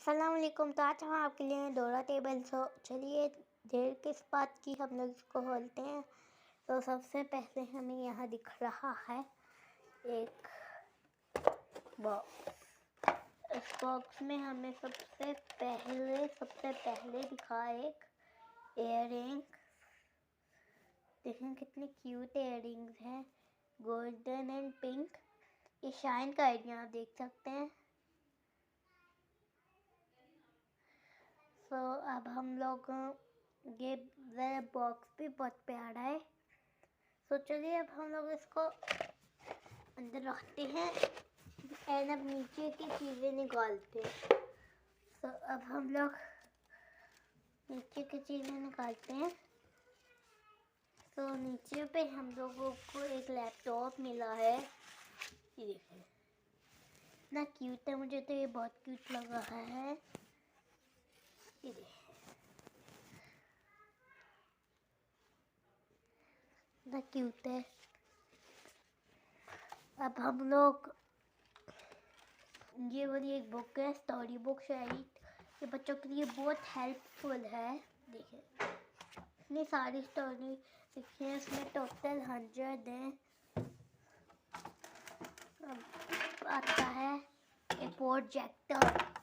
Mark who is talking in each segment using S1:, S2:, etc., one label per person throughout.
S1: अस्सलामुअलैकुम। तो आज हम आपके लिए डोरा टेबल चलिए देर किस बात की, हम लोग इसको खोलते हैं। तो सबसे पहले हमें यहाँ दिख रहा है एक बॉक्स। इस बॉक्स में हमें सबसे पहले दिखा एक इयररिंग। देखें कितने क्यूट इयररिंग्स हैं, गोल्डन एंड पिंक। ये शाइन का आइडिया आप देख सकते हैं। तो अब हम लोग ये बॉक्स भी बहुत प्यारा है। तो चलिए अब हम लोग इसको अंदर रखते हैं एंड अब नीचे की चीज़ें निकालते हैं। तो अब हम लोग नीचे की चीज़ें निकालते हैं। तो नीचे पे हम लोगों को एक लैपटॉप मिला है। ये देखें इतना क्यूट है, मुझे तो ये बहुत क्यूट लग रहा है। ये देखें इतना क्यूट है। अब हम लोग ये वाली एक बुक है, स्टोरी बुक शायरी। ये बच्चों के लिए बहुत हेल्पफुल है। देखिए इतनी सारी स्टोरी लिखी है, इसमें टोटल 100 हैं। अब आता है एक प्रोजेक्टर।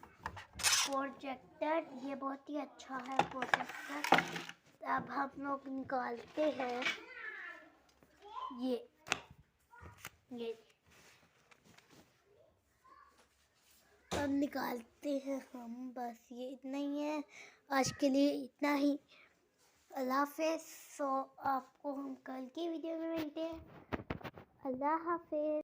S1: ये बहुत ही अच्छा है प्रोजेक्टर। अब हम लोग निकालते हैं ये अब निकालते हैं हम। बस ये इतना ही है, आज के लिए इतना ही। अल्लाह हाफ़िज़। सो आपको हम कल की वीडियो में मिलते हैं। अल्लाह हाफ़िज़।